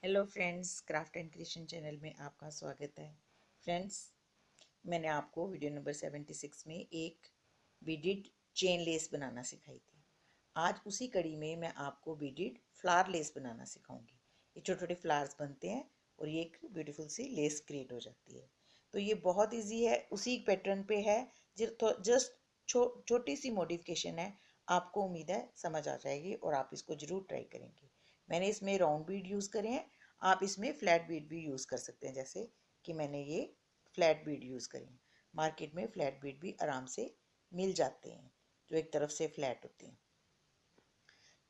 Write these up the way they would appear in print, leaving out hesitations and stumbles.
Hello friends, craft and creation channel में आपका स्वागत है। फ्रेंड्स, मैंने आपको वीडियो नंबर 76 में एक बीडिड चेन लेस बनाना सिखाई थी। आज उसी कड़ी में मैं आपको बीडिड फ्लावर लेस बनाना सिखाऊंगी। ये छोटे छोटे फ्लावर्स बनते हैं और ये एक ब्यूटीफुल सी लेस क्रिएट हो जाती है। तो ये बहुत ईजी है, उसी पैटर्न पे है। जस्ट छोटी सी मॉडिफिकेशन है। आपको उम्मीद है समझ आ जाएगी और आप इसको ज़रूर ट्राई करेंगे। मैंने इसमें राउंड बीड यूज़ करे हैं। आप इसमें फ्लैट बीड भी यूज़ कर सकते हैं, जैसे कि मैंने ये फ्लैट बीड यूज़ करी हैं। मार्केट में फ्लैट बीड भी आराम से मिल जाते हैं, जो एक तरफ से फ्लैट होते हैं।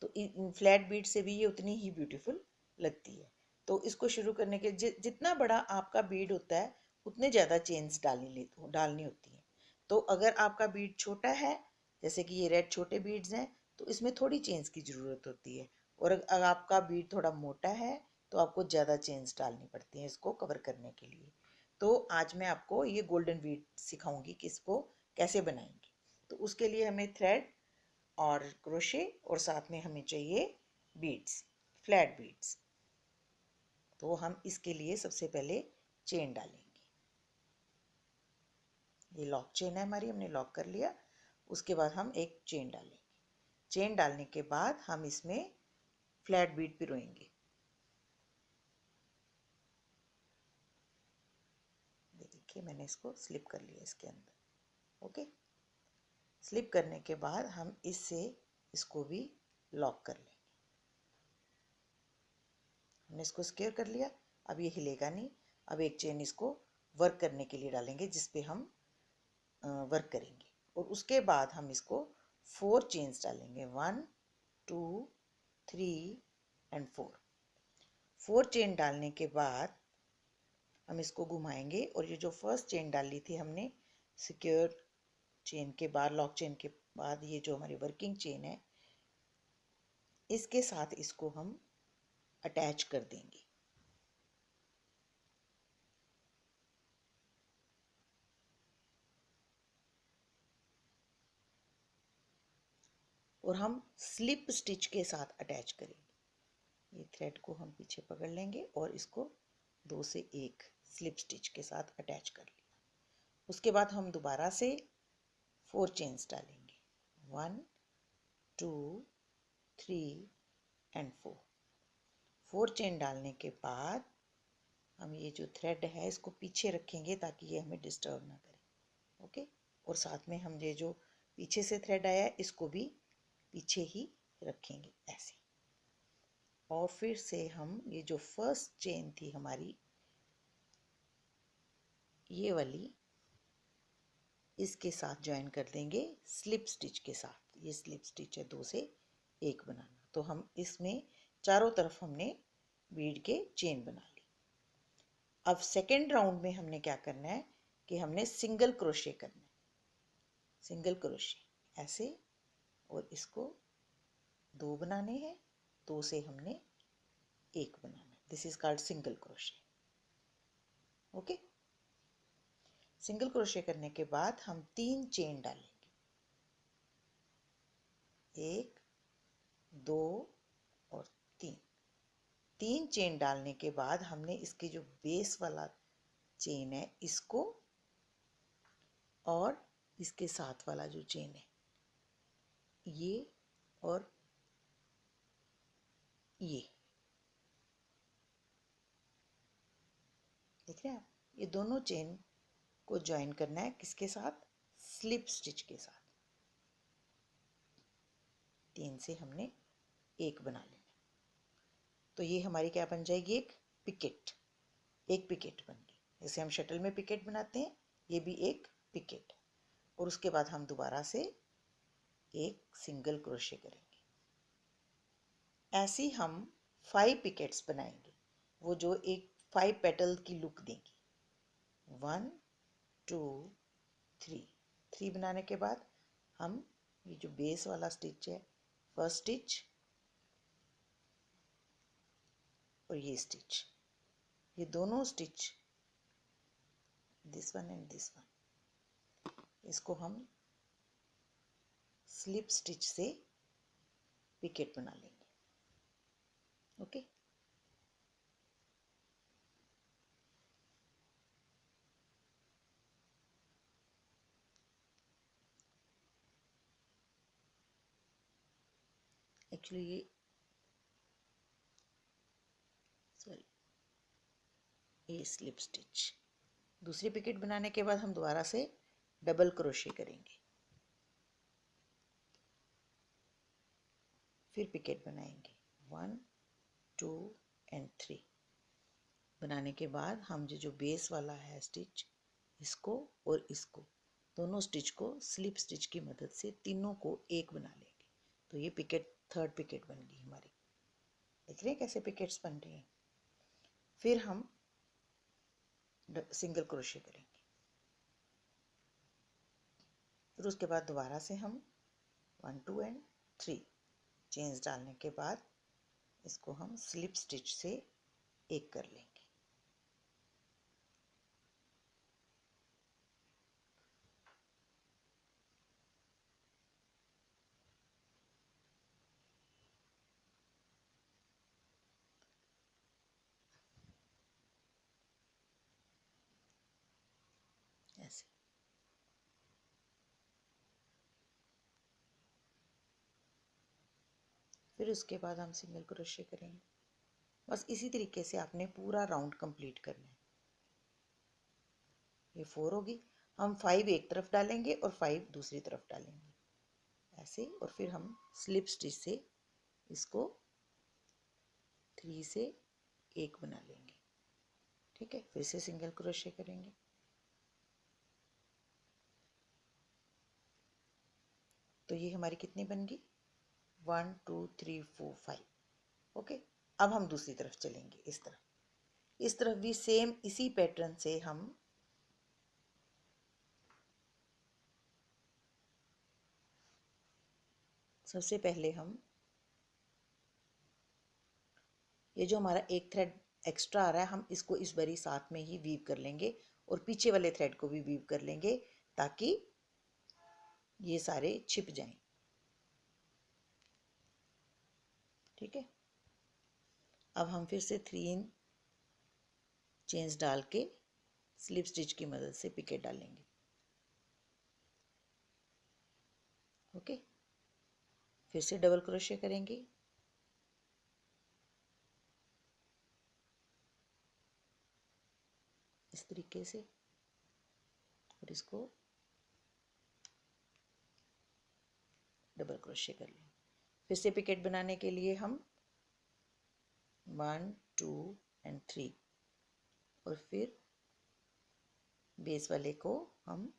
तो इन फ्लैट बीड से भी ये उतनी ही ब्यूटीफुल लगती है। तो इसको शुरू करने के जितना बड़ा आपका बीड होता है उतने ज़्यादा चेन्स डालनी होती हैं। तो अगर आपका बीड छोटा है, जैसे कि ये रेड छोटे बीड्स हैं, तो इसमें थोड़ी चेन्स की ज़रूरत होती है। और अगर आपका बीड थोड़ा मोटा है तो आपको ज़्यादा चेन्स डालनी पड़ती हैं इसको कवर करने के लिए। तो आज मैं आपको ये गोल्डन बीड सिखाऊंगी कि इसको कैसे बनाएंगे। तो उसके लिए हमें थ्रेड और क्रोशे और साथ में हमें चाहिए बीड्स, फ्लैट बीड्स। तो हम इसके लिए सबसे पहले चेन डालेंगे। ये लॉक चेन है हमारी, हमने लॉक कर लिया। उसके बाद हम एक चेन डालेंगे। चेन डालने के बाद हम इसमें फ्लैट बीड पिरोएंगे। देखिए मैंने इसको स्लिप कर लिया इसके अंदर। ओके, स्लिप करने के बाद हम इससे इसको भी लॉक कर लेंगे। हमने इसको सिक्योर कर लिया। अब ये हिलेगा नहीं। अब एक चेन इसको वर्क करने के लिए डालेंगे, जिस पे हम वर्क करेंगे। और उसके बाद हम इसको 4 चेन्स डालेंगे, 1 2 3 एंड 4 चेन डालने के बाद हम इसको घुमाएंगे। और ये जो फर्स्ट चेन डाली थी हमने सिक्योर चेन के बाद, लॉक चेन के बाद, ये जो हमारी वर्किंग चेन है, इसके साथ इसको हम अटैच कर देंगे। और हम स्लिप स्टिच के साथ अटैच करेंगे। ये थ्रेड को हम पीछे पकड़ लेंगे और इसको 2 से 1 स्लिप स्टिच के साथ अटैच कर लिया। उसके बाद हम दोबारा से 4 चेन्स डालेंगे, 1 2 3 एंड 4 चेन डालने के बाद हम ये जो थ्रेड है इसको पीछे रखेंगे ताकि ये हमें डिस्टर्ब ना करे। ओके, और साथ में हम ये जो पीछे से थ्रेड आया है इसको भी पीछे ही रखेंगे ऐसे। और फिर से हम ये जो फर्स्ट चेन थी हमारी, ये वाली, इसके साथ ज्वाइन कर देंगे स्लिप स्टिच के साथ। ये स्लिप स्टिच है 2 से 1 बनाना। तो हम इसमें चारों तरफ हमने बीड के चेन बना ली। अब सेकेंड राउंड में हमने क्या करना है कि हमने सिंगल क्रोशे करना है। सिंगल क्रोशे ऐसे, और इसको 2 बनाने हैं, 2 से हमने 1 बनाना है। This is called single crochet. Okay, single crochet करने के बाद हम 3 चेन डालेंगे, 1 2 और 3 चेन डालने के बाद हमने इसके जो बेस वाला चेन है इसको, और इसके साथ वाला जो चेन है ये, और ये, देख रहे हैं आप, ये दोनों चेन को ज्वाइन करना है किसके साथ, स्लिप स्टिच के साथ। 3 से हमने 1 बना लेना। तो ये हमारी क्या बन जाएगी, एक पिकेट। एक पिकेट बन गई। जैसे हम शटल में पिकेट बनाते हैं, ये भी एक पिकेट। और उसके बाद हम दोबारा से एक सिंगल क्रोशे करेंगे। ऐसे ही हम 5 पिकेट्स बनाएंगे, वो जो एक 5 पेटल की लुक देंगी। 1 2 3 बनाने के बाद हम ये जो बेस वाला स्टिच है, फर्स्ट स्टिच और ये स्टिच, ये दोनों stitch, this one and this one, इसको हम स्लिप स्टिच से पिकेट बना लेंगे। ओके, एक्चुअली ये सॉरी ये स्लिप स्टिच। दूसरी पिकेट बनाने के बाद हम दोबारा से डबल क्रोशे करेंगे, फिर पिकेट बनाएंगे 1 2 एंड 3। बनाने के बाद हम जो बेस वाला है स्टिच, इसको और इसको दोनों स्टिच को स्लिप स्टिच की मदद से तीनों को एक बना लेंगे। तो ये पिकेट, थर्ड पिकेट बन गई हमारी। देख रहे हैं कैसे पिकेट्स बन रही हैं। फिर हम सिंगल क्रोशे करेंगे, फिर उसके बाद दोबारा से हम 1 2 एंड 3 चेन्स डालने के बाद इसको हम स्लिप स्टिच से एक कर लेंगे। ऐसे फिर उसके बाद हम सिंगल क्रोशे करेंगे। बस इसी तरीके से आपने पूरा राउंड कंप्लीट करना है। ये 4 होगी, हम 5 एक तरफ डालेंगे और 5 दूसरी तरफ डालेंगे ऐसे, और फिर हम स्लिप स्टिच से इसको 3 से एक बना लेंगे। ठीक है, फिर से सिंगल क्रोशे करेंगे। तो ये हमारी कितनी बन गई, 1 2 3 4 5। ओके, अब हम दूसरी तरफ चलेंगे। इस तरफ भी सेम इसी पैटर्न से हम सबसे पहले हम ये जो हमारा एक थ्रेड एक्स्ट्रा आ रहा है, हम इसको इस बारी साथ में ही वीव कर लेंगे और पीछे वाले थ्रेड को भी वीव कर लेंगे ताकि ये सारे छिप जाएं। ठीक है, अब हम फिर से 3 चेन्स डाल के स्लिप स्टिच की मदद से पिकेट डालेंगे। ओके, फिर से डबल क्रोशे करेंगे, इस तरीके से, और इसको डबल क्रोशे कर लेंगे। फिर से पिकेट बनाने के लिए हम 1 2 एंड 3 और फिर बेस वाले को हम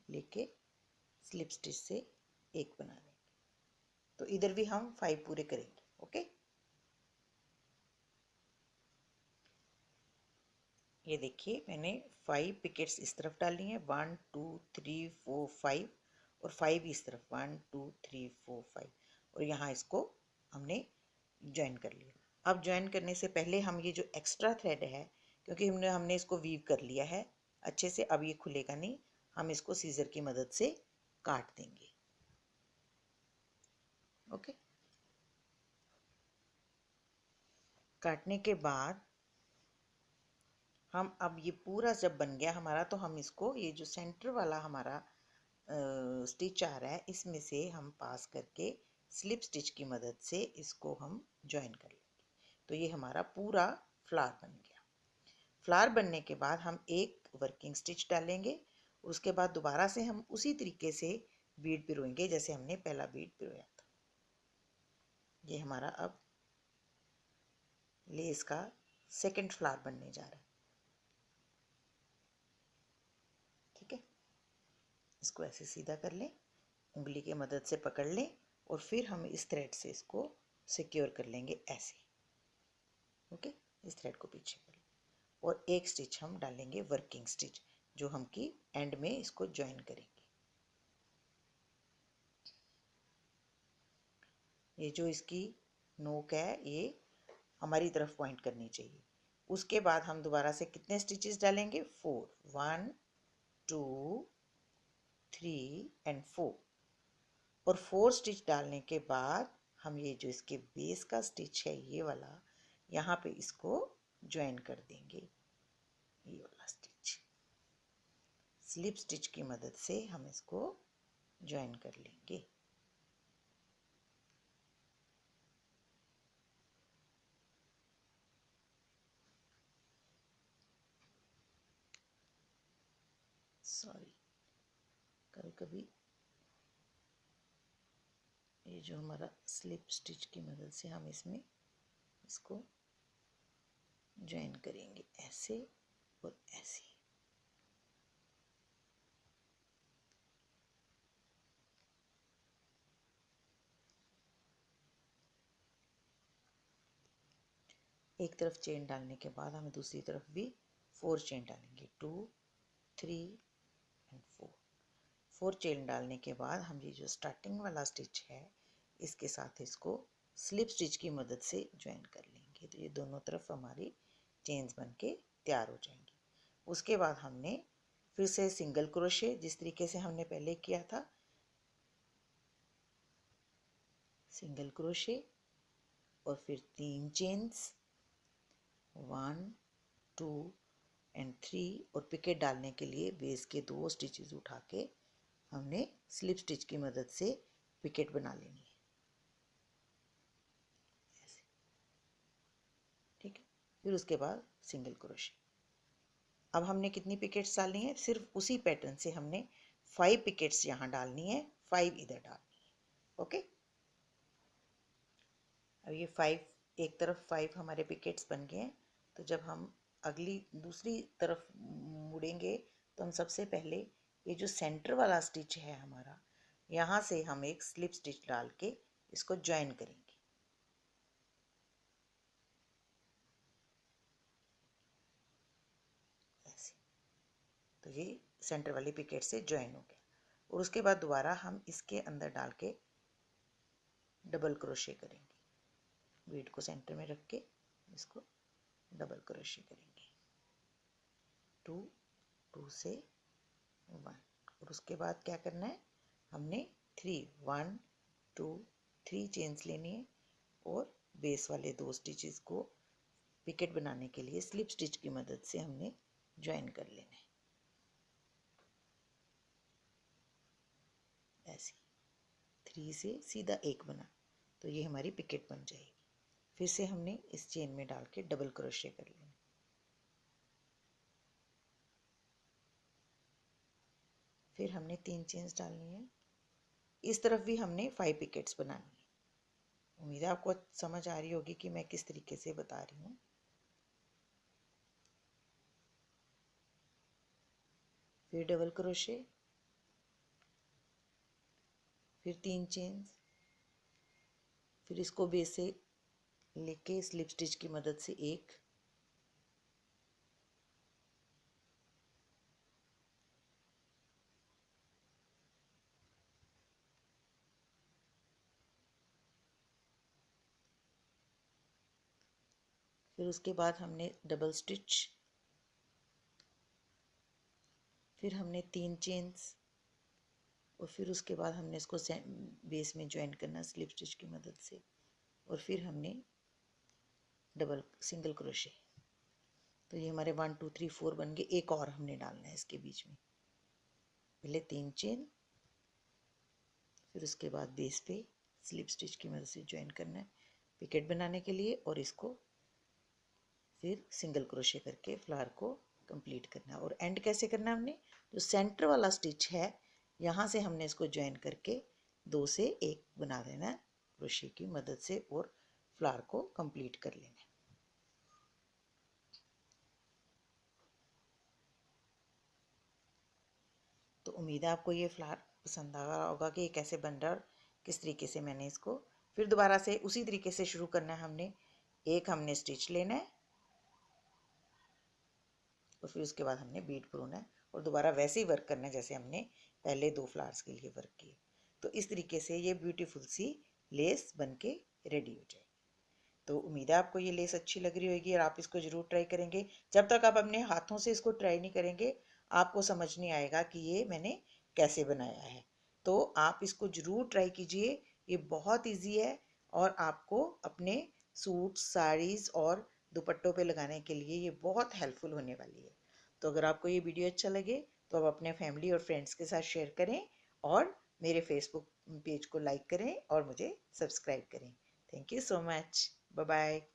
लेके स्लिप स्टिच से एक बना लेंगे। तो इधर भी हम 5 पूरे करेंगे। ओके, ये देखिए मैंने 5 पिकेट्स इस तरफ डाली हैं, 1 2 3 4 5, और 5 इस तरफ 1 2 3 4 5, और यहाँ इसको हमने ज्वाइन कर लिया। अब ज्वाइन करने से पहले हम ये जो एक्स्ट्रा थ्रेड है, क्योंकि हमने इसको वीव कर लिया है अच्छे से, अब ये खुलेगा नहीं, हम इसको सीजर की मदद से काट देंगे। ओके, काटने के बाद हम अब ये पूरा जब बन गया हमारा, तो हम इसको ये जो सेंटर वाला हमारा स्टिच आ रहा है, इसमें से हम पास करके स्लिप स्टिच की मदद से इसको हम ज्वाइन कर लेंगे। तो ये हमारा पूरा फ्लावर बन गया। फ्लावर बनने के बाद हम एक वर्किंग स्टिच डालेंगे, उसके बाद दोबारा से हम उसी तरीके से बीड पिरोएंगे जैसे हमने पहला बीड पिरोया था। ये हमारा अब लेस का सेकंड फ्लावर बनने जा रहा है। ठीक है, इसको ऐसे सीधा कर लें, उंगली की मदद से पकड़ लें, और फिर हम इस थ्रेड से इसको सिक्योर कर लेंगे ऐसे। ओके, इस थ्रेड को पीछे कर लें, और एक स्टिच हम डालेंगे वर्किंग स्टिच, जो हम की एंड में इसको ज्वाइन करेंगे। ये जो इसकी नोक है ये हमारी तरफ पॉइंट करनी चाहिए। उसके बाद हम दोबारा से कितने स्टिचेस डालेंगे, 4, 1 2 3 एंड 4, और 4 स्टिच डालने के बाद हम ये जो इसके बेस का स्टिच है ये वाला, यहाँ पे इसको ज्वाइन कर देंगे। ये वाला स्टिच स्लिप स्टिच की मदद से हम इसको ज्वाइन कर लेंगे। सॉरी, कभी कभी ये जो हमारा स्लिप स्टिच की मदद से हम इसमें इसको ज्वाइन करेंगे, ऐसे और ऐसे। एक तरफ चेन डालने के बाद हमें दूसरी तरफ भी 4 चेन डालेंगे, 2 3 एंड 4। 4 चेन डालने के बाद हम ये जो स्टार्टिंग वाला स्टिच है इसके साथ इसको स्लिप स्टिच की मदद से ज्वाइन कर लेंगे। तो ये दोनों तरफ हमारी चेन्स बन के तैयार हो जाएंगी। उसके बाद हमने फिर से सिंगल क्रोशे जिस तरीके से हमने पहले किया था, सिंगल क्रोशे और फिर 3 चेन्स, 1 2 एंड 3, और पिकेट डालने के लिए बेस के 2 स्टिचेस उठा के हमने स्लिप स्टिच की मदद से पिकेट बना लेनी है, ऐसे। ठीक है, फिर उसके बाद सिंगल क्रोशे। अब हमने कितनी पिकेट्स डालनी है, सिर्फ उसी पैटर्न से हमने 5 पिकेट्स यहाँ डालनी है, 5 इधर डालनी है। ओके, अब ये 5 एक तरफ 5 हमारे पिकेट्स बन गए हैं। तो जब हम अगली दूसरी तरफ मुड़ेंगे तो हम सबसे पहले ये जो सेंटर वाला स्टिच है हमारा, यहाँ से हम एक स्लिप स्टिच डाल के इसको ज्वाइन करेंगे, ऐसे। तो ये सेंटर वाली पिकेट से ज्वाइन हो गया, और उसके बाद दोबारा हम इसके अंदर डाल के डबल क्रोशे करेंगे, बीड को सेंटर में रख के इसको डबल क्रोशे करेंगे, 2 2 से 1। और उसके बाद क्या करना है, हमने 1 2 3 चेन्स लेनी है और बेस वाले 2 स्टिचेस को पिकेट बनाने के लिए स्लिप स्टिच की मदद से हमने ज्वाइन कर लेना है, ऐसे। 3 से सीधा 1 बना, तो ये हमारी पिकेट बन जाएगी। फिर से हमने इस चेन में डाल के डबल क्रोशे कर लेना, फिर हमने 3 चेन्स डालनी है। इस तरफ भी हमने 5 पिकेट्स बनानी है। उम्मीद है आपको समझ आ रही होगी कि मैं किस तरीके से बता रही हूँ। फिर डबल क्रोशे, फिर 3 चेन्स, फिर इसको बेस से लेके स्लिप स्टिच की मदद से 1, फिर उसके बाद हमने डबल स्टिच, फिर हमने 3 चेन्स, और फिर उसके बाद हमने इसको बेस में ज्वाइन करना स्लिप स्टिच की मदद से, और फिर हमने डबल सिंगल क्रोशे। तो ये हमारे 1 2 3 4 बन गए। एक और हमने डालना है इसके बीच में, पहले 3 चेन, फिर उसके बाद बेस पे स्लिप स्टिच की मदद से ज्वाइन करना है पिकेट बनाने के लिए, और इसको फिर सिंगल क्रोशे करके फ्लावर को कंप्लीट करना है। और एंड कैसे करना है, हमने जो सेंटर वाला स्टिच है यहाँ से हमने इसको ज्वाइन करके 2 से 1 बना देना है क्रोशे की मदद से, और फ्लावर को कंप्लीट कर लेना है। तो उम्मीद है आपको ये फ्लावर पसंद आ रहा होगा कि ये कैसे बन रहा है और किस तरीके से मैंने इसको फिर दोबारा से उसी तरीके से शुरू करना है। हमने स्टिच लेना है और फिर उसके बाद हमने बीड बुनना है और दोबारा वैसे ही वर्क करना है जैसे हमने पहले 2 फ्लावर्स के लिए वर्क किए। तो इस तरीके से ये ब्यूटीफुल सी लेस बन के रेडी हो जाएगी। तो उम्मीद है आपको ये लेस अच्छी लग रही होगी और आप इसको ज़रूर ट्राई करेंगे। जब तक आप अपने हाथों से इसको ट्राई नहीं करेंगे आपको समझ नहीं आएगा कि ये मैंने कैसे बनाया है। तो आप इसको ज़रूर ट्राई कीजिए, ये बहुत ईजी है और आपको अपने सूट, साड़ीज़ और दुपट्टों पे लगाने के लिए ये बहुत हेल्पफुल होने वाली है। तो अगर आपको ये वीडियो अच्छा लगे तो आप अपने फैमिली और फ्रेंड्स के साथ शेयर करें और मेरे फेसबुक पेज को लाइक करें और मुझे सब्सक्राइब करें। Thank you so much. Bye bye.